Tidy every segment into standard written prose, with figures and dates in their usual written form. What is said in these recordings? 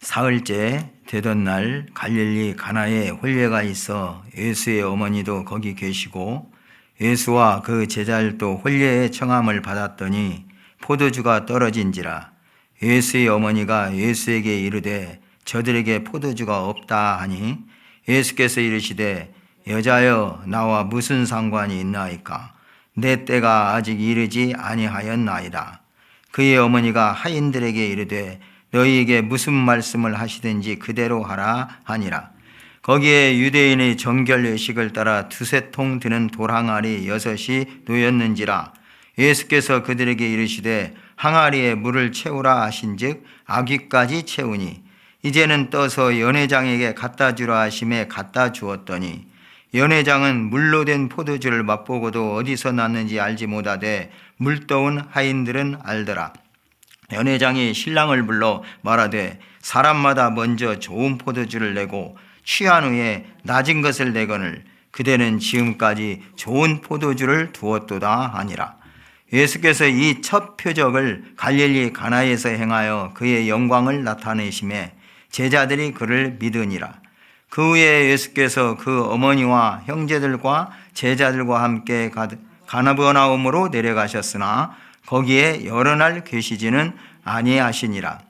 사흘째 되던 날 갈릴리 가나에 혼례가 있어 예수의 어머니도 거기 계시고 예수와 그 제자들도 혼례의 청함을 받았더니 포도주가 떨어진지라. 예수의 어머니가 예수에게 이르되 저들에게 포도주가 없다 하니 예수께서 이르시되 여자여 나와 무슨 상관이 있나이까? 내 때가 아직 이르지 아니하였나이다. 그의 어머니가 하인들에게 이르되 너희에게 무슨 말씀을 하시든지 그대로 하라 하니라. 거기에 유대인의 정결 예식을 따라 두세 통 드는 돌항아리 6이 놓였는지라. 예수께서 그들에게 이르시되 항아리에 물을 채우라 하신즉 아귀까지 채우니 이제는 떠서 연회장에게 갖다 주라 하심에 갖다 주었더니 연회장은 물로 된 포도주를 맛보고도 어디서 났는지 알지 못하되 물떠온 하인들은 알더라. 연회장이 신랑을 불러 말하되 사람마다 먼저 좋은 포도주를 내고 취한 후에 낮은 것을 내거늘 그대는 지금까지 좋은 포도주를 두었도다 하니라. 예수께서 이 첫 표적을 갈릴리 가나에서 행하여 그의 영광을 나타내심에 제자들이 그를 믿으니라. 그 후에 예수께서 그 어머니와 형제들과 제자들과 함께 가나브나움으로 내려가셨으나 거기에 여러 날 계시지는 아니하시니라.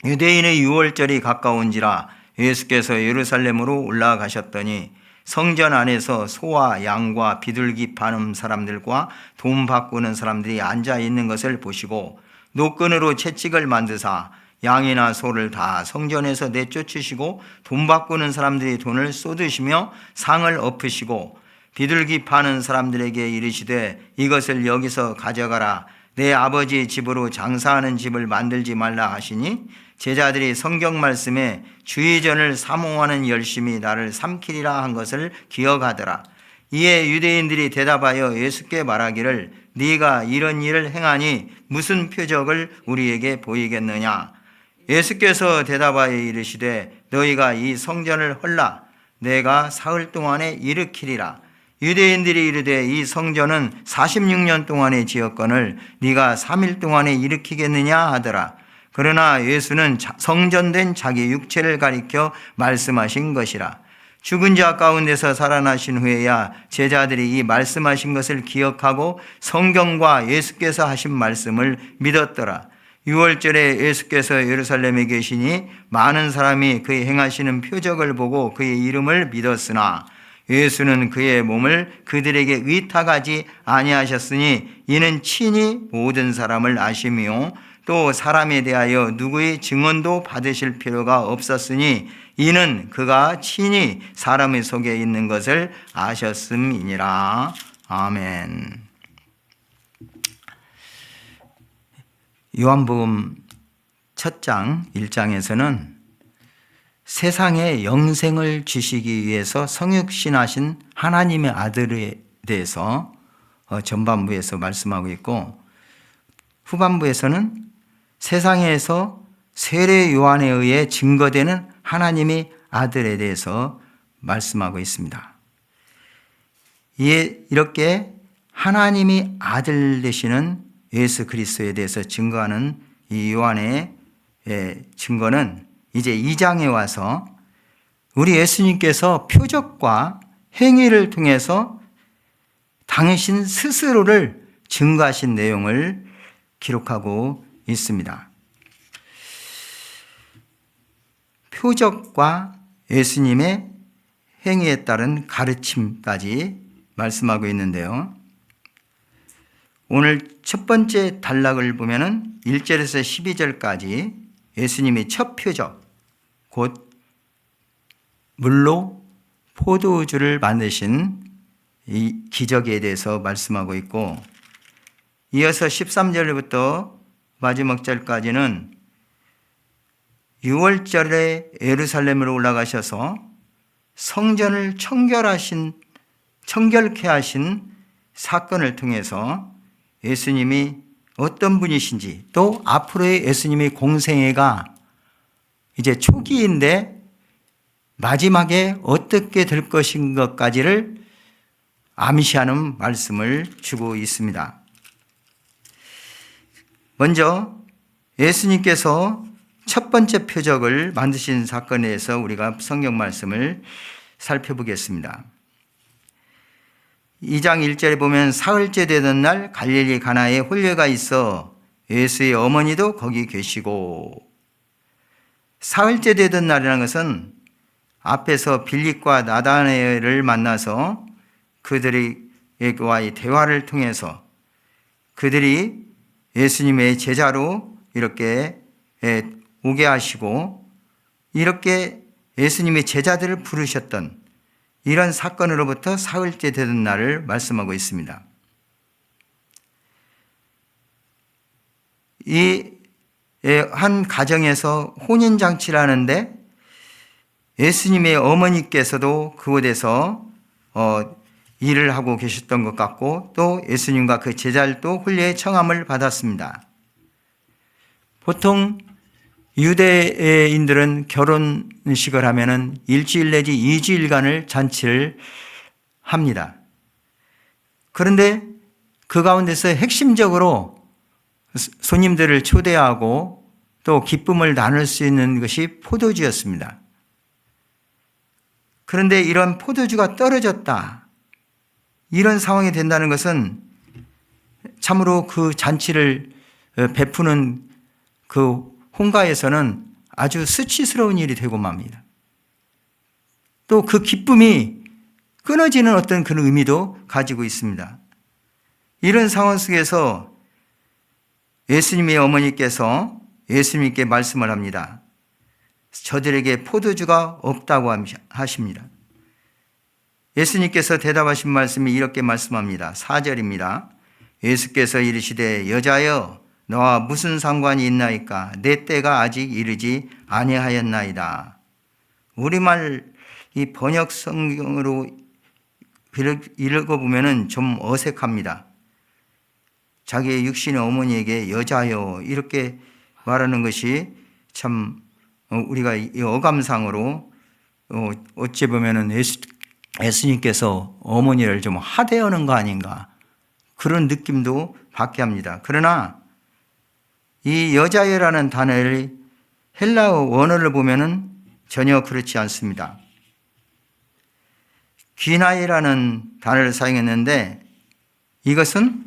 유대인의 유월절이 가까운지라 예수께서 예루살렘으로 올라가셨더니 성전 안에서 소와 양과 비둘기 파는 사람들과 돈 바꾸는 사람들이 앉아 있는 것을 보시고 노끈으로 채찍을 만드사 양이나 소를 다 성전에서 내쫓으시고 돈 바꾸는 사람들이 돈을 쏟으시며 상을 엎으시고 비둘기 파는 사람들에게 이르시되 이것을 여기서 가져가라. 내 아버지의 집으로 장사하는 집을 만들지 말라 하시니 제자들이 성경 말씀에 주의전을 사모하는 열심이 나를 삼키리라 한 것을 기억하더라. 이에 유대인들이 대답하여 예수께 말하기를 네가 이런 일을 행하니 무슨 표적을 우리에게 보이겠느냐. 예수께서 대답하여 이르시되 너희가 이 성전을 헐라. 내가 사흘 동안에 일으키리라. 유대인들이 이르되 이 성전은 46년 동안에 지었거늘 네가 3일 동안에 일으키겠느냐 하더라. 그러나 예수는 성전된 자기 육체를 가리켜 말씀하신 것이라. 죽은 자 가운데서 살아나신 후에야 제자들이 이 말씀하신 것을 기억하고 성경과 예수께서 하신 말씀을 믿었더라. 6월절에 예수께서 예루살렘에 계시니 많은 사람이 그의 행하시는 표적을 보고 그의 이름을 믿었으나 예수는 그의 몸을 그들에게 의탁하지 아니하셨으니 이는 친히 모든 사람을 아시며 또 사람에 대하여 누구의 증언도 받으실 필요가 없었으니 이는 그가 친히 사람의 속에 있는 것을 아셨음이니라. 아멘. 요한복음 첫 장 1장에서는 세상에 영생을 주시기 위해서 성육신하신 하나님의 아들에 대해서 전반부에서 말씀하고 있고 후반부에서는 세상에서 세례 요한에 의해 증거되는 하나님의 아들에 대해서 말씀하고 있습니다. 이렇게 하나님이 아들 되시는 예수 그리스도에 대해서 증거하는 이 요한의 증거는 이제 2장에 와서 우리 예수님께서 표적과 행위를 통해서 당신 스스로를 증거하신 내용을 기록하고 있습니다. 표적과 예수님의 행위에 따른 가르침까지 말씀하고 있는데요. 오늘 첫 번째 단락을 보면은 1절에서 12절까지 예수님의 첫 표적, 곧 물로 포도주를 만드신 이 기적에 대해서 말씀하고 있고 이어서 13절부터 마지막 절까지는 6월절에 예루살렘으로 올라가셔서 성전을 청결케 하신 사건을 통해서 예수님이 어떤 분이신지 또 앞으로의 예수님의 공생애가 이제 초기인데 마지막에 어떻게 될 것인 것까지를 암시하는 말씀을 주고 있습니다. 먼저 예수님께서 첫 번째 표적을 만드신 사건에 대해서 우리가 성경 말씀을 살펴보겠습니다. 2장 1절에 보면 사흘째 되던 날 갈릴리 가나에 혼례가 있어 예수의 어머니도 거기 계시고, 사흘째 되던 날이라는 것은 앞에서 빌립과 나다나엘을 만나서 그들과의 대화를 통해서 그들이 예수님의 제자로 이렇게 오게 하시고 이렇게 예수님의 제자들을 부르셨던 이런 사건으로부터 사흘째 되던 날을 말씀하고 있습니다. 이 한 가정에서 혼인잔치를 하는데 예수님의 어머니께서도 그곳에서 일을 하고 계셨던 것 같고, 또 예수님과 그 제자들도 혼례의 청함을 받았습니다. 보통 유대인들은 결혼식을 하면은 일주일 내지 2주일간을 잔치를 합니다. 그런데 그 가운데서 핵심적으로 손님들을 초대하고 또 기쁨을 나눌 수 있는 것이 포도주였습니다. 그런데 이런 포도주가 떨어졌다, 이런 상황이 된다는 것은 참으로 그 잔치를 베푸는 그 홍가에서는 아주 수치스러운 일이 되고 맙니다. 또 그 기쁨이 끊어지는 어떤 그런 의미도 가지고 있습니다. 이런 상황 속에서 예수님의 어머니께서 예수님께 말씀을 합니다. 저들에게 포도주가 없다고 하십니다. 예수님께서 대답하신 말씀이 이렇게 말씀합니다. 4절입니다. 예수께서 이르시되 여자여 너와 무슨 상관이 있나이까? 내 때가 아직 이르지 아니하였나이다. 우리말 이 번역 성경으로 읽어보면 좀 어색합니다. 자기의 육신의 어머니에게 여자여 이렇게 말하는 것이 참 우리가 이 어감상으로 어찌 보면 예수님께서 어머니를 좀 하대하는 거 아닌가, 그런 느낌도 받게 합니다. 그러나 이 여자여라는 단어를 헬라어 원어를 보면 전혀 그렇지 않습니다. 귀나이라는 단어를 사용했는데 이것은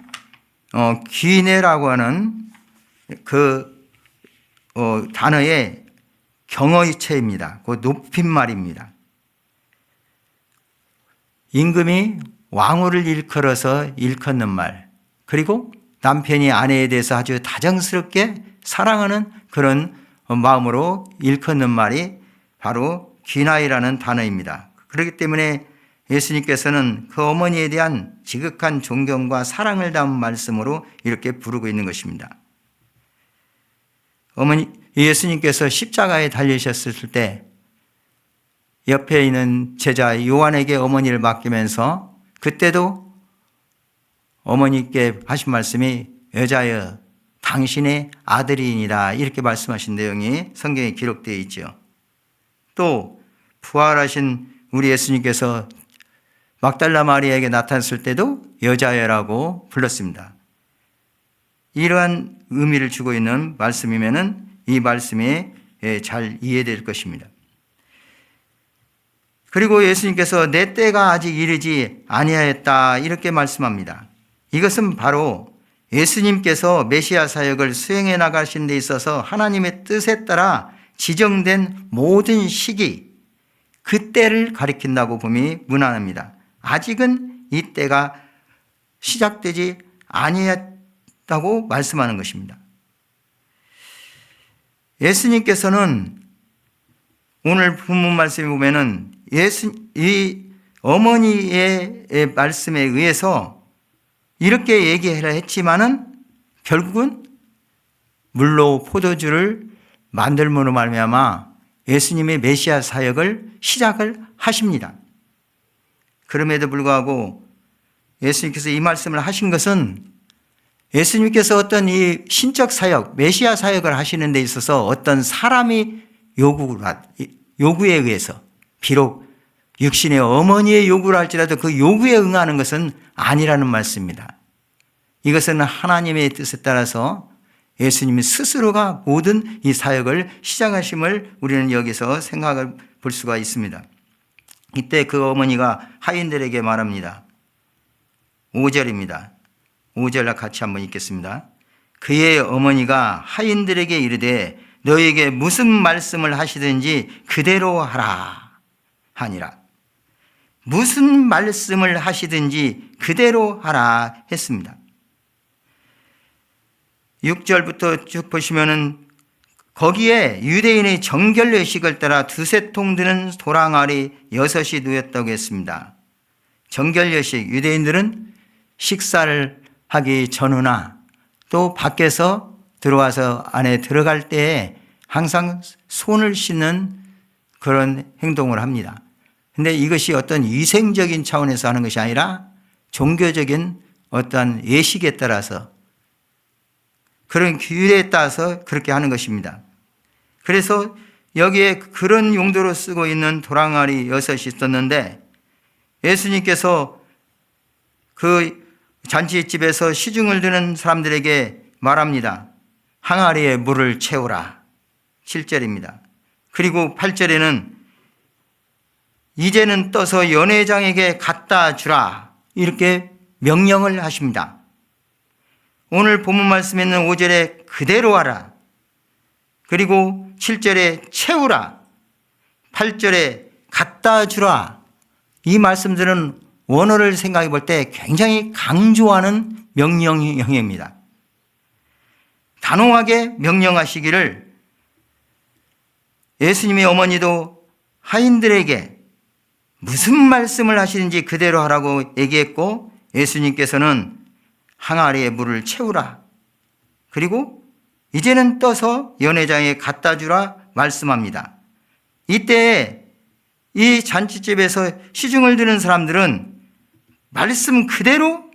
귀네라고 하는 그 단어의 경어체입니다. 그 높임말입니다. 임금이 왕후를 일컬어서 일컫는 말, 그리고 남편이 아내에 대해서 아주 다정스럽게 사랑하는 그런 마음으로 일컫는 말이 바로 귀나이라는 단어입니다. 그렇기 때문에 예수님께서는 그 어머니에 대한 지극한 존경과 사랑을 담은 말씀으로 이렇게 부르고 있는 것입니다. 예수님께서 십자가에 달리셨을 때 옆에 있는 제자 요한에게 어머니를 맡기면서 그때도 어머니께 하신 말씀이 여자여 당신의 아들이니라 이렇게 말씀하신 내용이 성경에 기록되어 있죠. 또 부활하신 우리 예수님께서 막달라 마리아에게 나타났을 때도 여자여라고 불렀습니다. 이러한 의미를 주고 있는 말씀이면은 이 말씀이 잘 이해될 것입니다. 그리고 예수님께서 내 때가 아직 이르지 아니하였다 이렇게 말씀합니다. 이것은 바로 예수님께서 메시아 사역을 수행해 나가신 데 있어서 하나님의 뜻에 따라 지정된 모든 시기, 그 때를 가리킨다고 봄이 무난합니다. 아직은 이 때가 시작되지 아니했다고 말씀하는 것입니다. 예수님께서는 오늘 본문 말씀에 보면은 이 어머니의 말씀에 의해서 이렇게 얘기하려 했지만은 결국은 물로 포도주를 만들므로 말미암아 예수님의 메시아 사역을 시작을 하십니다. 그럼에도 불구하고 예수님께서 이 말씀을 하신 것은 예수님께서 어떤 이 신적 사역, 메시아 사역을 하시는 데 있어서 어떤 사람이 요구에 의해서, 비록 육신의 어머니의 요구를 할지라도 그 요구에 응하는 것은 아니라는 말씀입니다. 이것은 하나님의 뜻에 따라서 예수님이 스스로가 모든 이 사역을 시작하심을 우리는 여기서 생각해 볼 수가 있습니다. 이때 그 어머니가 하인들에게 말합니다. 5절입니다. 5절 같이 한번 읽겠습니다. 그의 어머니가 하인들에게 이르되 너에게 무슨 말씀을 하시든지 그대로 하라 하니라. 무슨 말씀을 하시든지 그대로 하라 했습니다. 6절부터 쭉 보시면은 거기에 유대인의 정결례식을 따라 두세 통 드는 도랑알이 6이 놓였다고 했습니다. 정결례식, 유대인들은 식사를 하기 전후나 또 밖에서 들어와서 안에 들어갈 때에 항상 손을 씻는 그런 행동을 합니다. 근데 이것이 어떤 위생적인 차원에서 하는 것이 아니라 종교적인 어떠한 예식에 따라서 그런 규례에 따라서 그렇게 하는 것입니다. 그래서 여기에 그런 용도로 쓰고 있는 도랑알이 6이 있었는데 예수님께서 그 잔치집에서 시중을 드는 사람들에게 말합니다. 항아리에 물을 채우라. 7절입니다. 그리고 8절에는 이제는 떠서 연회장에게 갖다 주라. 이렇게 명령을 하십니다. 오늘 본문 말씀에 있는 5절에 그대로 하라. 그리고 7절에 채우라. 8절에 갖다 주라. 이 말씀들은 원어를 생각해 볼 때 굉장히 강조하는 명령형입니다. 단호하게 명령하시기를 예수님의 어머니도 하인들에게 무슨 말씀을 하시는지 그대로 하라고 얘기했고 예수님께서는 항아리에 물을 채우라. 그리고 이제는 떠서 연회장에 갖다 주라 말씀합니다. 이때 이 잔치집에서 시중을 드는 사람들은 말씀 그대로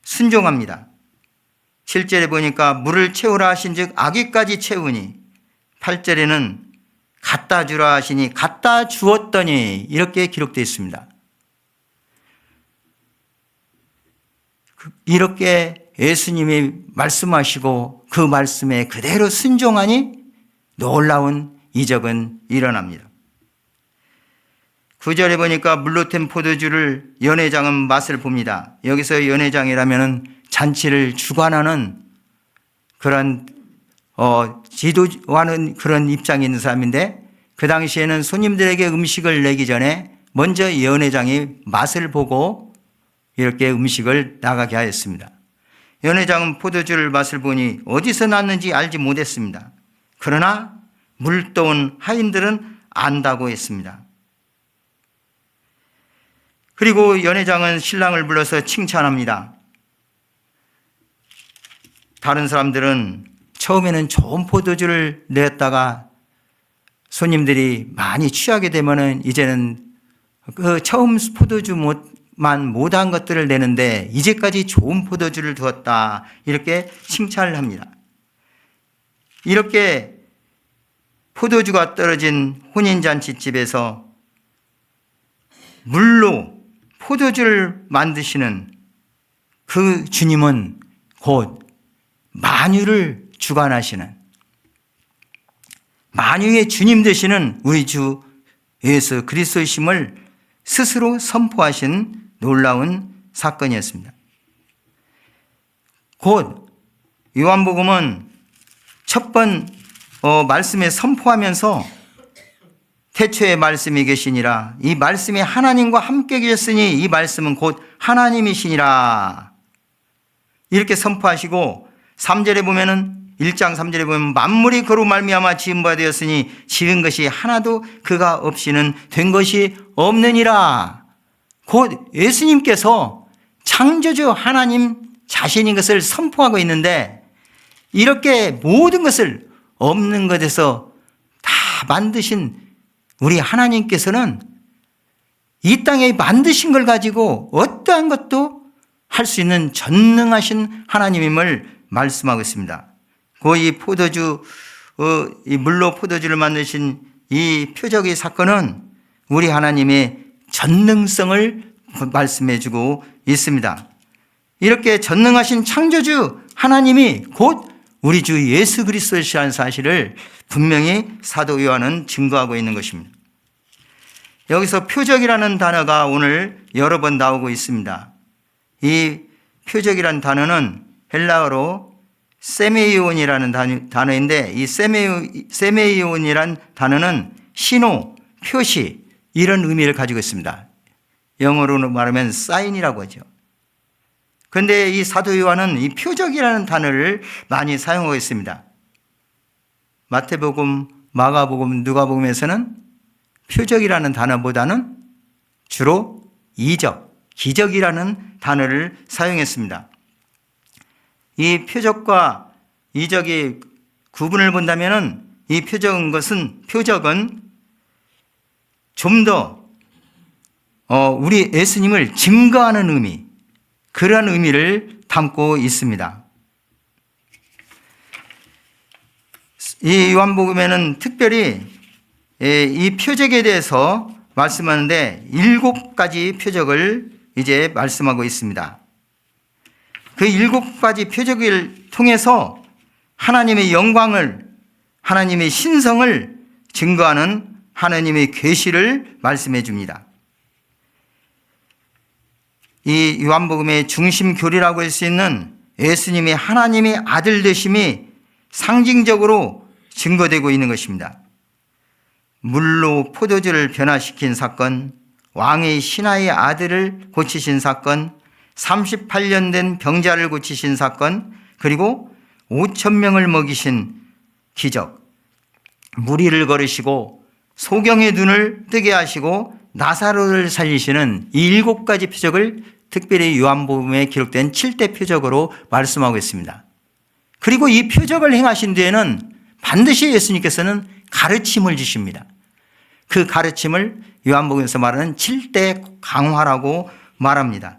순종합니다. 7절에 보니까 물을 채우라 하신 즉 아기까지 채우니 8절에는 갖다 주라 하시니 갖다 주었더니 이렇게 기록되어 있습니다. 이렇게 예수님이 말씀하시고 그 말씀에 그대로 순종하니 놀라운 이적은 일어납니다. 9절에 보니까 물로 된 포도주를 연회장은 맛을 봅니다. 여기서 연회장이라면 잔치를 주관하는 그런 지도하는 그런 입장에 있는 사람인데 그 당시에는 손님들에게 음식을 내기 전에 먼저 연회장이 맛을 보고 이렇게 음식을 나가게 하였습니다. 연회장은 포도주를 맛을 보니 어디서 났는지 알지 못했습니다. 그러나 물떠온 하인들은 안다고 했습니다. 그리고 연회장은 신랑을 불러서 칭찬합니다. 다른 사람들은 처음에는 좋은 포도주를 냈다가 손님들이 많이 취하게 되면은 이제는 그 처음 포도주만 못한 것들을 내는데 이제까지 좋은 포도주를 두었다. 이렇게 칭찬을 합니다. 이렇게 포도주가 떨어진 혼인잔치집에서 물로 포도주를 만드시는 그 주님은 곧 만유를 주관하시는 만유의 주님 되시는 우리 주 예수 그리스도이심을 스스로 선포하신 놀라운 사건이었습니다. 곧 요한복음은 첫 번 말씀에 선포하면서 태초에 말씀이 계시니라 이 말씀이 하나님과 함께 계셨으니 이 말씀은 곧 하나님이시니라 이렇게 선포하시고 3절에 보면은 1장 3절에 보면 만물이 그로 말미암아 지은 바 되었으니 지은 것이 하나도 그가 없이는 된 것이 없느니라. 곧 예수님께서 창조주 하나님 자신인 것을 선포하고 있는데 이렇게 모든 것을 없는 것에서 다 만드신 우리 하나님께서는 이 땅에 만드신 걸 가지고 어떠한 것도 할 수 있는 전능하신 하나님임을 말씀하고 있습니다. 이 포도주, 이 물로 포도주를 만드신 이 표적의 사건은 우리 하나님의 전능성을 말씀해 주고 있습니다. 이렇게 전능하신 창조주 하나님이 곧 우리 주 예수 그리스도시라는 사실을 분명히 사도 요한은 증거하고 있는 것입니다. 여기서 표적이라는 단어가 오늘 여러 번 나오고 있습니다. 이 표적이라는 단어는 헬라어로 세메이온이라는 단어인데, 이 세메이온이라는 단어는 신호, 표시, 이런 의미를 가지고 있습니다. 영어로 말하면 사인이라고 하죠. 그런데 이 사도 요한은 이 표적이라는 단어를 많이 사용하고 있습니다. 마태복음, 마가복음, 누가복음에서는 표적이라는 단어보다는 주로 이적, 기적이라는 단어를 사용했습니다. 이 표적과 이적의 구분을 본다면 이 표적은 좀 더 우리 예수님을 증거하는 의미, 그러한 의미를 담고 있습니다. 이 요한복음에는 특별히 이 표적에 대해서 말씀하는데 7가지 표적을 이제 말씀하고 있습니다. 그 7가지 표적을 통해서 하나님의 영광을, 하나님의 신성을 증거하는 하나님의 계시를 말씀해 줍니다. 이 요한복음의 중심 교리라고 할 수 있는 예수님이 하나님의 아들 되심이 상징적으로 증거되고 있는 것입니다. 물로 포도주를 변화시킨 사건, 왕의 신하의 아들을 고치신 사건, 38년 된 병자를 고치신 사건, 그리고 5,000명을 먹이신 기적, 무리를 걸으시고 소경의 눈을 뜨게 하시고 나사로를 살리시는 이 7가지 표적을 특별히 요한복음에 기록된 7대 표적으로 말씀하고 있습니다. 그리고 이 표적을 행하신 뒤에는 반드시 예수님께서는 가르침을 주십니다. 그 가르침을 요한복음에서 말하는 7대 강화라고 말합니다.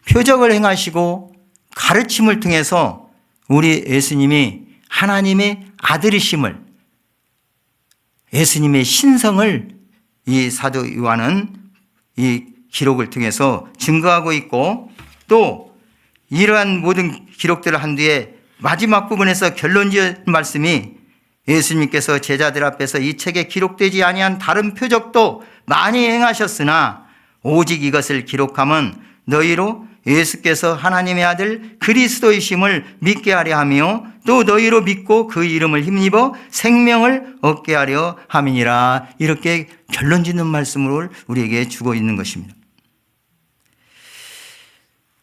표적을 행하시고 가르침을 통해서 우리 예수님이 하나님의 아들이심을, 예수님의 신성을 이 사도 요한은 이 기록을 통해서 증거하고 있고, 또 이러한 모든 기록들을 한 뒤에 마지막 부분에서 결론지은 말씀이 예수님께서 제자들 앞에서 이 책에 기록되지 아니한 다른 표적도 많이 행하셨으나 오직 이것을 기록함은 너희로 예수께서 하나님의 아들 그리스도이심을 믿게 하려 하며 또 너희로 믿고 그 이름을 힘입어 생명을 얻게 하려 함이니라. 이렇게 결론짓는 말씀을 우리에게 주고 있는 것입니다.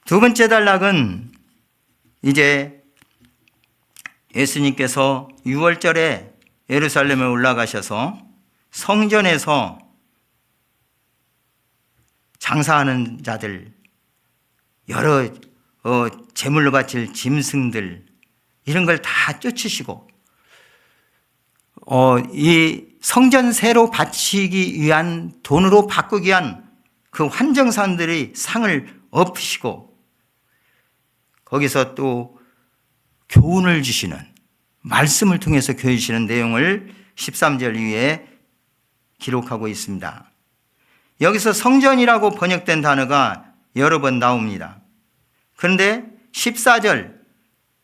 두 번째 단락은 이제 예수님께서 6월절에 예루살렘에 올라가셔서 성전에서 장사하는 자들, 여러 제물로 바칠 짐승들, 이런 걸 다 쫓으시고 이 성전 새로 바치기 위한, 돈으로 바꾸기 위한 그 환정사들의 상을 엎으시고 거기서 또 교훈을 주시는, 말씀을 통해서 교훈 주시는 내용을 13절 이후에 기록하고 있습니다. 여기서 성전이라고 번역된 단어가 여러 번 나옵니다. 그런데 14절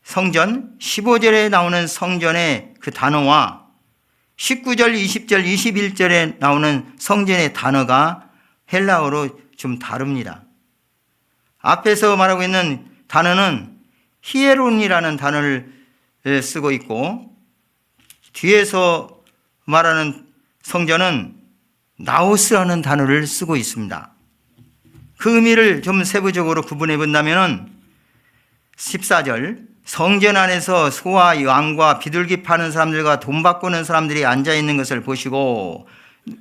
성전, 15절에 나오는 성전의 그 단어와 19절, 20절, 21절에 나오는 성전의 단어가 헬라어로 좀 다릅니다. 앞에서 말하고 있는 단어는 히에론이라는 단어를 쓰고 있고, 뒤에서 말하는 성전은 나오스라는 단어를 쓰고 있습니다. 그 의미를 좀 세부적으로 구분해 본다면 14절 성전 안에서 소와 양과 비둘기 파는 사람들과 돈 바꾸는 사람들이 앉아있는 것을 보시고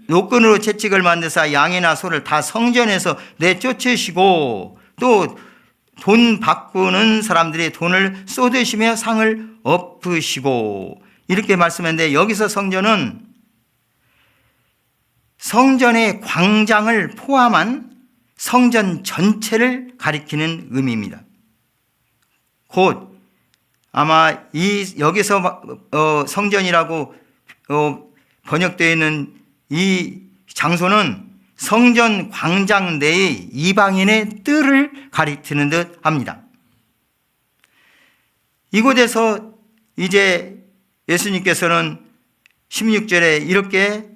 노끈으로 채찍을 만드사 양이나 소를 다 성전에서 내쫓으시고 또 돈 바꾸는 사람들이 돈을 쏟으시며 상을 엎으시고, 이렇게 말씀했는데 여기서 성전은 성전의 광장을 포함한 성전 전체를 가리키는 의미입니다. 곧 아마 여기서 성전이라고 번역되어 있는 이 장소는 성전 광장 내의 이방인의 뜰을 가리키는 듯 합니다. 이곳에서 이제 예수님께서는 16절에 이렇게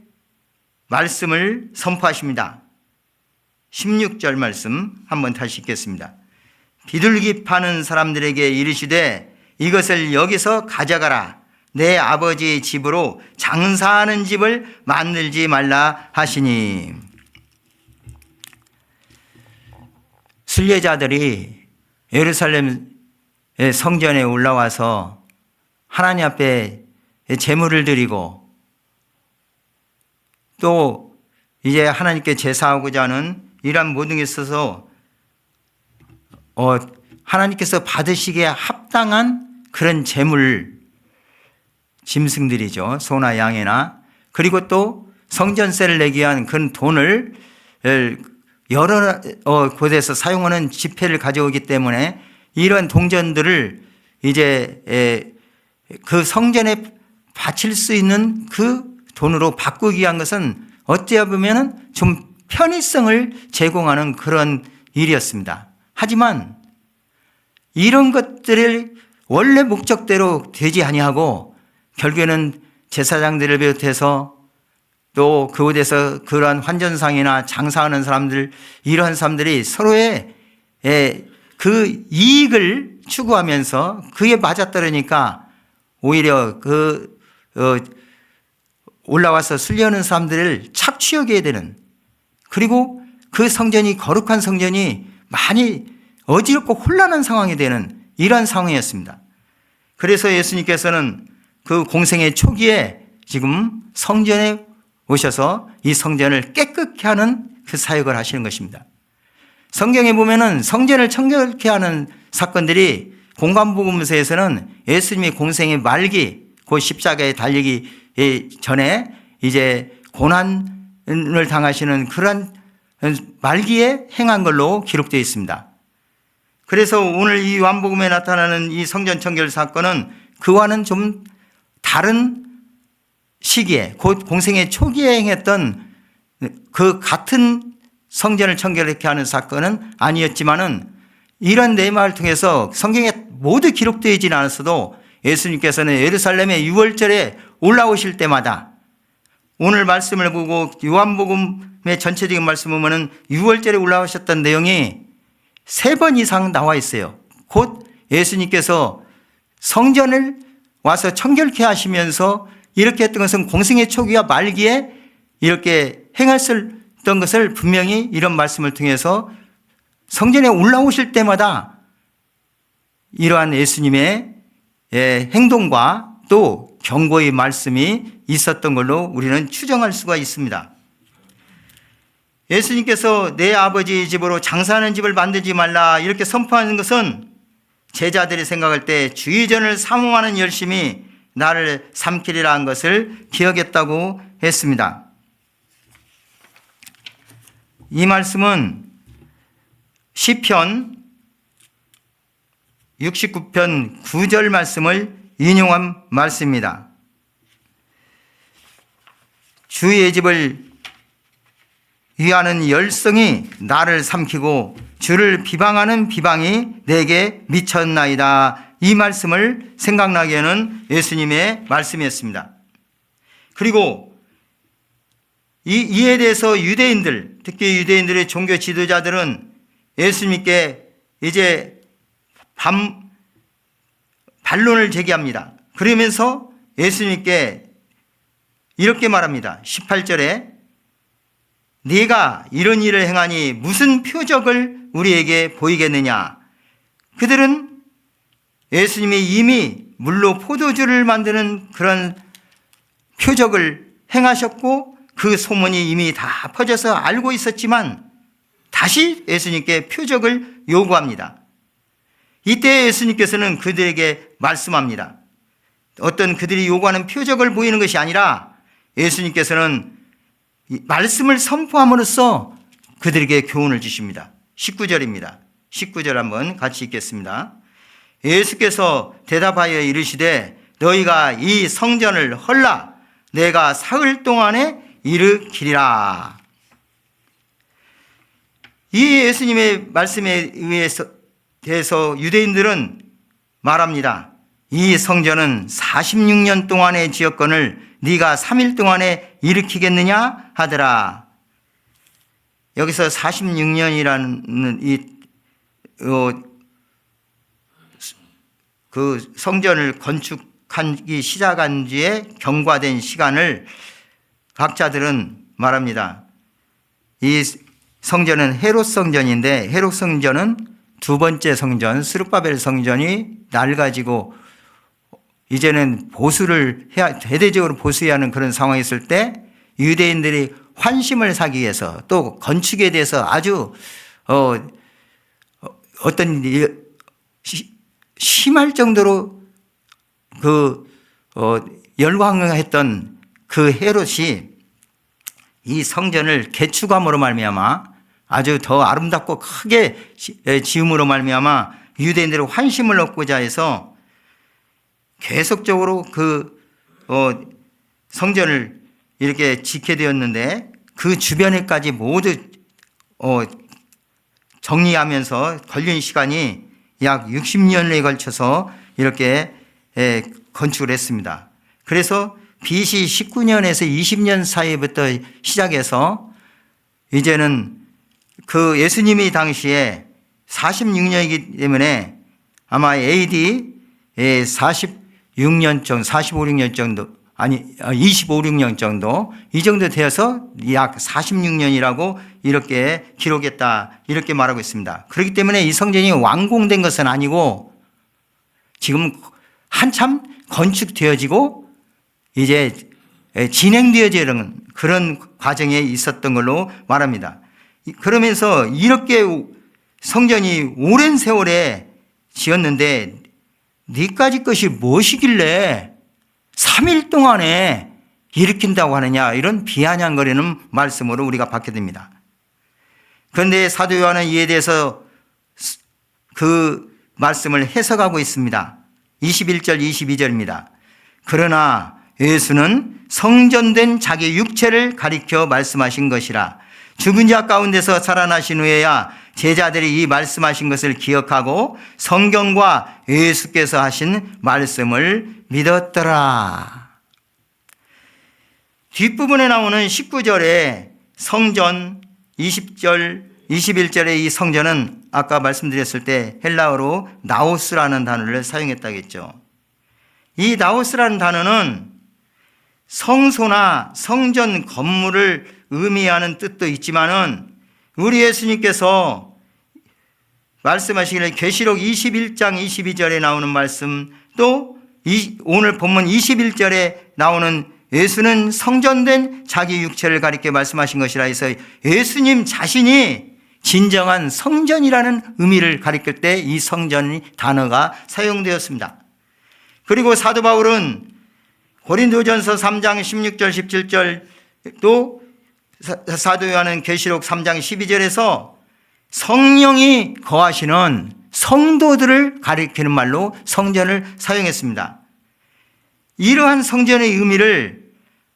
말씀을 선포하십니다. 16절 말씀 한번 다시 읽겠습니다. 비둘기 파는 사람들에게 이르시되 이것을 여기서 가져가라. 내 아버지 집으로 장사하는 집을 만들지 말라 하시니. 순례자들이 예루살렘 성전에 올라와서 하나님 앞에 제물을 드리고 또 이제 하나님께 제사하고자 하는 이러한 모든 게 있어서 하나님께서 받으시기에 합당한 그런 제물, 짐승들이죠. 소나 양이나, 그리고 또 성전세를 내기 위한 그런 돈을 여러 곳에서 사용하는 지폐를 가져오기 때문에 이런 동전들을 이제 그 성전에 바칠 수 있는 그 돈으로 바꾸기 위한 것은 어찌 보면 좀 편의성을 제공하는 그런 일이었습니다. 하지만 이런 것들을 원래 목적대로 되지 아니하고 결국에는 제사장들을 비롯해서 또 그곳에서 그러한 환전상이나 장사하는 사람들, 이러한 사람들이 서로의 그 이익을 추구하면서 그에 맞아떨으니까 오히려 올라와서 순례하는 사람들을 착취하게 되는, 그리고 그 성전이, 거룩한 성전이 많이 어지럽고 혼란한 상황이 되는 이러한 상황이었습니다. 그래서 예수님께서는 그 공생의 초기에 지금 성전에 오셔서 이 성전을 깨끗게 하는 그 사역을 하시는 것입니다. 성경에 보면은 성전을 청결케 하는 사건들이 공관복음서에서는 예수님이 공생의 말기, 그 십자가에 달리기 전에 이제 고난을 당하시는 그런 말기에 행한 걸로 기록되어 있습니다. 그래서 오늘 이 요한복음에 나타나는 이 성전 청결 사건은 그와는 좀 다른 시기에, 곧 공생의 초기에 행했던 그 같은 성전을 청결케 하는 사건은 아니었지만은 이런 내막을 통해서 성경에 모두 기록되어 있지는 않았어도 예수님께서는 예루살렘에 6월절에 올라오실 때마다, 오늘 말씀을 보고 요한복음의 전체적인 말씀을 보면은 6월절에 올라오셨던 내용이 3번 이상 나와 있어요. 곧 예수님께서 성전을 와서 청결케 하시면서 이렇게 했던 것은 공생의 초기와 말기에 이렇게 행했던 것을 분명히 이런 말씀을 통해서 성전에 올라오실 때마다 이러한 예수님의 행동과 또 경고의 말씀이 있었던 걸로 우리는 추정할 수가 있습니다. 예수님께서 내 아버지 집으로 장사하는 집을 만들지 말라 이렇게 선포하는 것은 제자들이 생각할 때 주의전을 사모하는 열심이 나를 삼키리라 한 것을 기억했다고 했습니다. 이 말씀은 시편 69편 9절 말씀을 인용한 말씀입니다. 주의 집을 위하는 열성이 나를 삼키고 주를 비방하는 비방이 내게 미쳤나이다. 이 말씀을 생각나게 하는 예수님의 말씀이었습니다. 그리고 이에 대해서 유대인들, 특히 유대인들의 종교 지도자들은 예수님께 이제 반론을 제기합니다. 그러면서 예수님께 이렇게 말합니다. 18절에 네가 이런 일을 행하니 무슨 표적을 우리에게 보이겠느냐. 그들은 예수님이 이미 물로 포도주를 만드는 그런 표적을 행하셨고 그 소문이 이미 다 퍼져서 알고 있었지만 다시 예수님께 표적을 요구합니다. 이때 예수님께서는 그들에게 말씀합니다. 어떤 그들이 요구하는 표적을 보이는 것이 아니라 예수님께서는 말씀을 선포함으로써 그들에게 교훈을 주십니다. 19절입니다. 19절 한번 같이 읽겠습니다. 예수께서 대답하여 이르시되 너희가 이 성전을 헐라 내가 사흘 동안에 일으키리라. 이 예수님의 말씀에 대해서 유대인들은 말합니다. 이 성전은 46년 동안의 지역권을 네가 3일 동안에 일으키겠느냐 하더라. 여기서 46년이라는 그 성전을 건축하기 시작한 지에 경과된 시간을 학자들은 말합니다. 이 성전은 헤롯 성전인데, 헤롯 성전은 두 번째 성전 스룹바벨 성전이 낡아지고 이제는 보수를 해야, 대대적으로 보수해야 하는 그런 상황이 있을 때 유대인들이 환심을 사기 위해서 또 건축에 대해서 아주 어떤 심할 정도로 열광했던 그 헤롯이 이 성전을 개축함으로 말미암아 아주 더 아름답고 크게 지음으로 말미암아 유대인들의 환심을 얻고자 해서 계속적으로 그 성전을 이렇게 짓게 되었는데, 그 주변에까지 모두 정리하면서 걸린 시간이 약 60년에 걸쳐서 이렇게 건축을 했습니다. 그래서 BC 19년에서 20년 사이부터 시작해서 이제는 그 예수님이 당시에 46년이기 때문에 아마 AD 46년 정도, 45, 6년 정도, 아니 25, 6년 정도, 이 정도 되어서 약 46년이라고 이렇게 기록했다, 이렇게 말하고 있습니다. 그렇기 때문에 이 성전이 완공된 것은 아니고 지금 한참 건축되어지고 이제 진행되어지는 그런 과정에 있었던 걸로 말합니다. 그러면서 이렇게 성전이 오랜 세월에 지었는데 네까지 것이 무엇이길래 3일 동안에 일으킨다고 하느냐, 이런 비아냥거리는 말씀으로 우리가 받게 됩니다. 그런데 사도 요한은 이에 대해서 그 말씀을 해석하고 있습니다. 21절 22절입니다. 그러나 예수는 성전된 자기 육체를 가리켜 말씀하신 것이라. 죽은 자 가운데서 살아나신 후에야 제자들이 이 말씀하신 것을 기억하고 성경과 예수께서 하신 말씀을 믿었더라. 뒷부분에 나오는 19절에 성전, 20절, 21절의 이 성전은 아까 말씀드렸을 때 헬라어로 나오스라는 단어를 사용했다겠죠. 이 나오스라는 단어는 성소나 성전 건물을 의미하는 뜻도 있지만은 우리 예수님께서 말씀하시기를 계시록 21장 22절에 나오는 말씀, 또 오늘 본문 21절에 나오는 예수는 성전된 자기 육체를 가리켜 말씀하신 것이라 해서 예수님 자신이 진정한 성전이라는 의미를 가리킬 때 이 성전 단어가 사용되었습니다. 그리고 사도 바울은 고린도전서 3장 16절 17절, 또 사도 요한은 계시록 3장 12절에서 성령이 거하시는 성도들을 가리키는 말로 성전을 사용했습니다. 이러한 성전의 의미를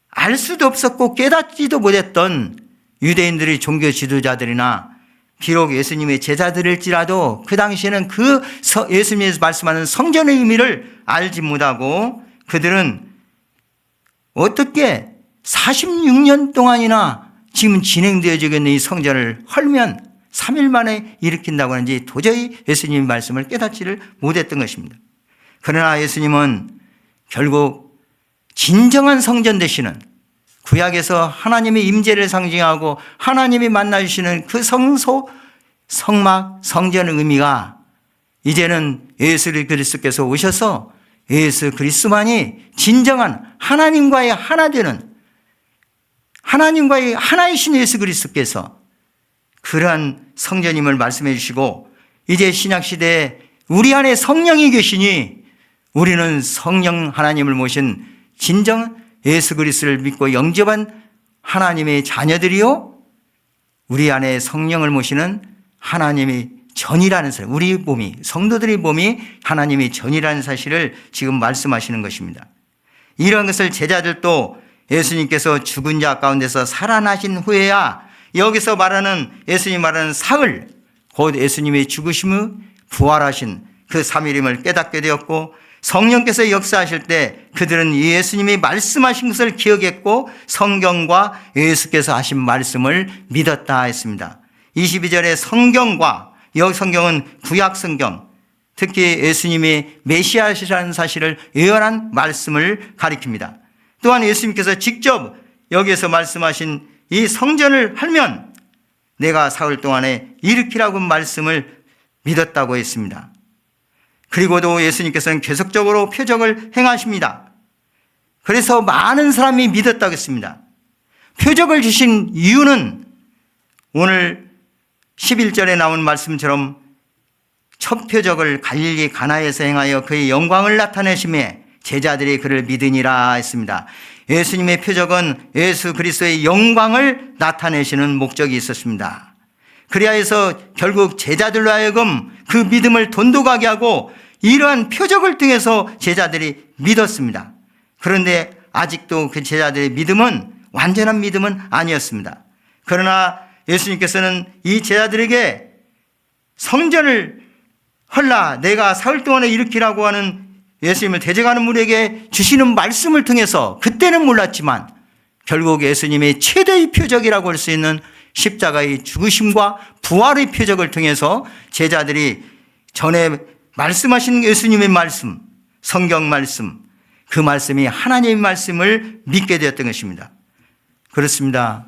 알 수도 없었고 깨닫지도 못했던 유대인들의 종교 지도자들이나 비록 예수님의 제자들일지라도 그 당시에는 그 예수님께서 말씀하는 성전의 의미를 알지 못하고 그들은 어떻게 46년 동안이나 지금 진행되어지고 있는 이 성전을 헐면 3일 만에 일으킨다고 하는지 도저히 예수님의 말씀을 깨닫지를 못했던 것입니다. 그러나 예수님은 결국 진정한 성전 되시는, 구약에서 하나님의 임재를 상징하고 하나님이 만나주시는 그 성소, 성막, 성전의 의미가 이제는 예수 그리스도께서 오셔서 예수 그리스도만이 진정한 하나님과의 하나 되는, 하나님과의 하나이신 예수 그리스도께서 그러한 성전임을 말씀해 주시고, 이제 신약시대에 우리 안에 성령이 계시니 우리는 성령 하나님을 모신 진정 예수 그리스도를 믿고 영접한 하나님의 자녀들이요, 우리 안에 성령을 모시는 하나님의 전이라는 사실, 우리 몸이, 성도들의 몸이 하나님의 전이라는 사실을 지금 말씀하시는 것입니다. 이런 것을 제자들도 예수님께서 죽은 자 가운데서 살아나신 후에야, 여기서 말하는 예수님 말하는 사흘, 곧 예수님의 죽으심을 부활하신 그 3일임을 깨닫게 되었고, 성령께서 역사하실 때 그들은 예수님이 말씀하신 것을 기억했고 성경과 예수께서 하신 말씀을 믿었다 했습니다. 22절에 성경과, 여기 성경은 구약 성경, 특히 예수님이 메시아시라는 사실을 예언한 말씀을 가리킵니다. 또한 예수님께서 직접 여기에서 말씀하신 이 성전을 하면 내가 사흘 동안에 일으키라고 말씀을 믿었다고 했습니다. 그리고도 예수님께서는 계속적으로 표적을 행하십니다. 그래서 많은 사람이 믿었다고 했습니다. 표적을 주신 이유는 오늘 11절에 나온 말씀처럼 첫 표적을 갈릴리 가나에서 행하여 그의 영광을 나타내심에 제자들이 그를 믿으니라 했습니다. 예수님의 표적은 예수 그리스도의 영광을 나타내시는 목적이 있었습니다. 그리하여서 결국 제자들로 하여금 그 믿음을 돈독하게 하고 이러한 표적을 통해서 제자들이 믿었습니다. 그런데 아직도 그 제자들의 믿음은 완전한 믿음은 아니었습니다. 그러나 예수님께서는 이 제자들에게 성전을 헐라 내가 사흘 동안에 일으키라고 하는 예수님을 대적하는 무리에게 주시는 말씀을 통해서 그때는 몰랐지만 결국 예수님의 최대의 표적이라고 할 수 있는 십자가의 죽으심과 부활의 표적을 통해서 제자들이 전에 말씀하신 예수님의 말씀, 성경 말씀, 그 말씀이 하나님의 말씀을 믿게 되었던 것입니다. 그렇습니다.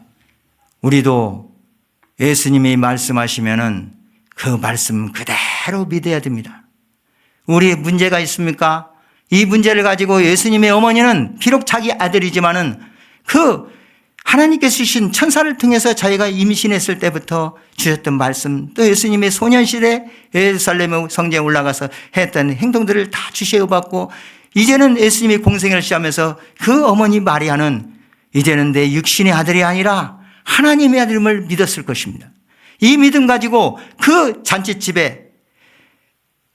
우리도 예수님이 말씀하시면은 그 말씀 그대로 믿어야 됩니다. 우리의 문제가 있습니까? 이 문제를 가지고 예수님의 어머니는 비록 자기 아들이지만은 그 하나님께서 주신 천사를 통해서 자기가 임신했을 때부터 주셨던 말씀, 또 예수님의 소년시대 예루살렘 성전에 올라가서 했던 행동들을 다 주시어받고 이제는 예수님이 공생애를 시작하면서 그 어머니 마리아는 이제는 내 육신의 아들이 아니라 하나님의 아들임을 믿었을 것입니다. 이 믿음 가지고 그 잔치집에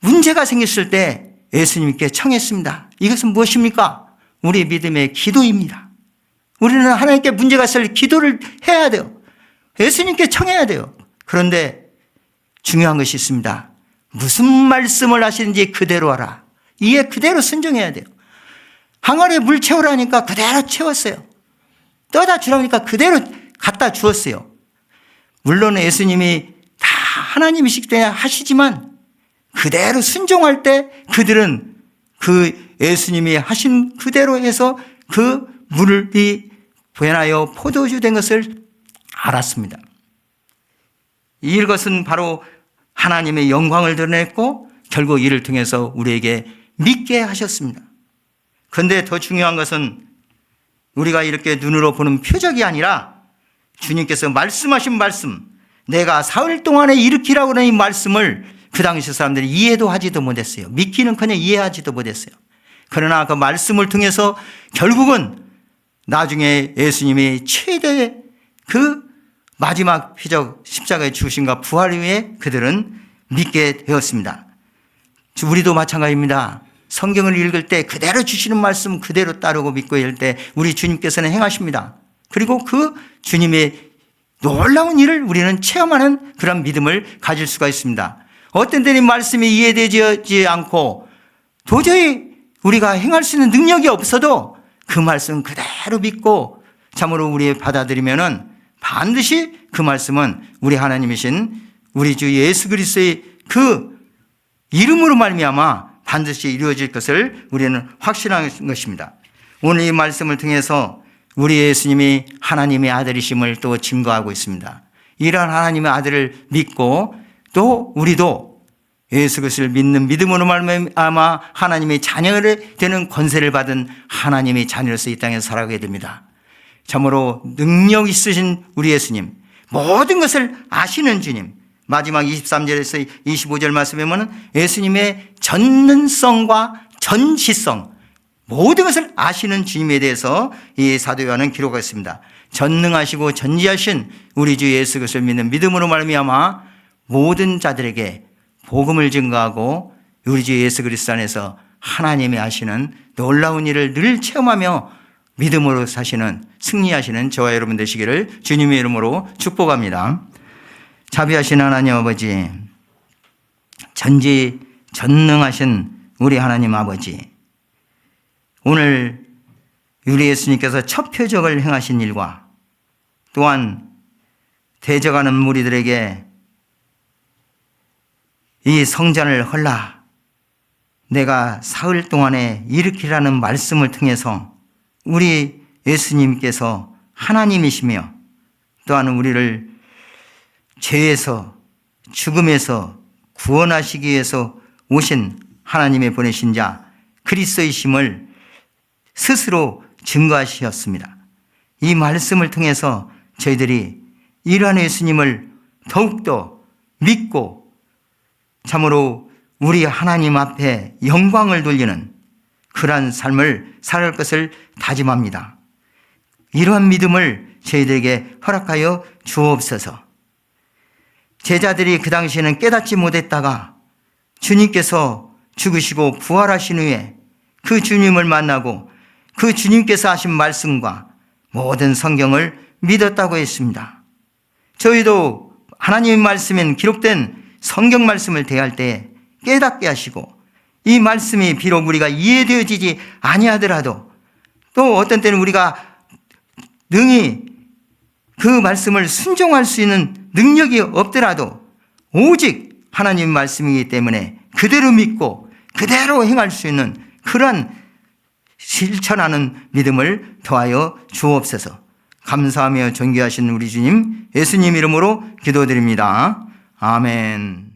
문제가 생겼을 때 예수님께 청했습니다. 이것은 무엇입니까? 우리 믿음의 기도입니다. 우리는 하나님께 문제가 있을 기도를 해야 돼요. 예수님께 청해야 돼요. 그런데 중요한 것이 있습니다. 무슨 말씀을 하시는지 그대로 하라. 이에 그대로 순종해야 돼요. 항아리에 물 채우라니까 그대로 채웠어요. 떠다 주라니까 그대로 갖다 주었어요. 물론 예수님이 다 하나님이시기 때문에 하시지만 그대로 순종할 때 그들은 그 예수님이 하신 그대로 해서 그 물이 변하여 포도주 된 것을 알았습니다. 이것은 바로 하나님의 영광을 드러냈고 결국 이를 통해서 우리에게 믿게 하셨습니다. 그런데 더 중요한 것은 우리가 이렇게 눈으로 보는 표적이 아니라 주님께서 말씀하신 말씀, 내가 사흘 동안에 일으키라고 하는 이 말씀을 그 당시 사람들이 이해도 하지도 못했어요. 믿기는커녕 이해하지도 못했어요. 그러나 그 말씀을 통해서 결국은 나중에 예수님이 최대의 그 마지막 표적 십자가의 죽으심과 부활 후에 그들은 믿게 되었습니다. 우리도 마찬가지입니다. 성경을 읽을 때 그대로 주시는 말씀 그대로 따르고 믿고 이럴 때 우리 주님께서는 행하십니다. 그리고 그 주님의 놀라운 일을 우리는 체험하는 그런 믿음을 가질 수가 있습니다. 어떤 때는 말씀이 이해되지 않고 도저히 우리가 행할 수 있는 능력이 없어도 그 말씀 그대로 믿고 참으로 우리 받아들이면은 반드시 그 말씀은 우리 하나님이신 우리 주 예수 그리스도의 그 이름으로 말미암아 반드시 이루어질 것을 우리는 확신한 것입니다. 오늘 이 말씀을 통해서 우리 예수님이 하나님의 아들이심을 또 증거하고 있습니다. 이러한 하나님의 아들을 믿고 또 우리도 예수 그리스도를 믿는 믿음으로 말미암아 하나님의 자녀를 되는 권세를 받은 하나님의 자녀로서 이 땅에서 살아가게 됩니다. 참으로 능력 있으신 우리 예수님, 모든 것을 아시는 주님, 마지막 23절에서 25절 말씀에 보면 예수님의 전능성과 전지성, 모든 것을 아시는 주님에 대해서 이 사도 요한은 기록했습니다. 전능하시고 전지하신 우리 주 예수 그리스도를 믿는 믿음으로 말미암아 모든 자들에게 복음을 증거하고 우리 주 예수 그리스도 안에서 하나님이 하시는 놀라운 일을 늘 체험하며 믿음으로 사시는 승리하시는 저와 여러분 되시기를 주님의 이름으로 축복합니다. 자비하신 하나님 아버지, 전능하신 우리 하나님 아버지, 오늘 우리 예수님께서 첫 표적을 행하신 일과 또한 대적하는 무리들에게 이 성전을 헐라 내가 사흘 동안에 일으키라는 말씀을 통해서 우리 예수님께서 하나님이시며 또한 우리를 죄에서 죽음에서 구원하시기 위해서 오신 하나님의 보내신 자 그리스도이심을 스스로 증거하셨습니다. 이 말씀을 통해서 저희들이 이러한 예수님을 더욱더 믿고 참으로 우리 하나님 앞에 영광을 돌리는 그러한 삶을 살아갈 것을 다짐합니다. 이러한 믿음을 저희들에게 허락하여 주옵소서. 제자들이 그 당시에는 깨닫지 못했다가 주님께서 죽으시고 부활하신 후에 그 주님을 만나고 그 주님께서 하신 말씀과 모든 성경을 믿었다고 했습니다. 저희도 하나님의 말씀엔 기록된 성경 말씀을 대할 때 깨닫게 하시고 이 말씀이 비록 우리가 이해되어지지 아니하더라도 또 어떤 때는 우리가 능히 그 말씀을 순종할 수 있는 능력이 없더라도 오직 하나님의 말씀이기 때문에 그대로 믿고 그대로 행할 수 있는 그러한 실천하는 믿음을 더하여 주옵소서. 감사하며 존귀하신 우리 주님 예수님 이름으로 기도드립니다. 아멘.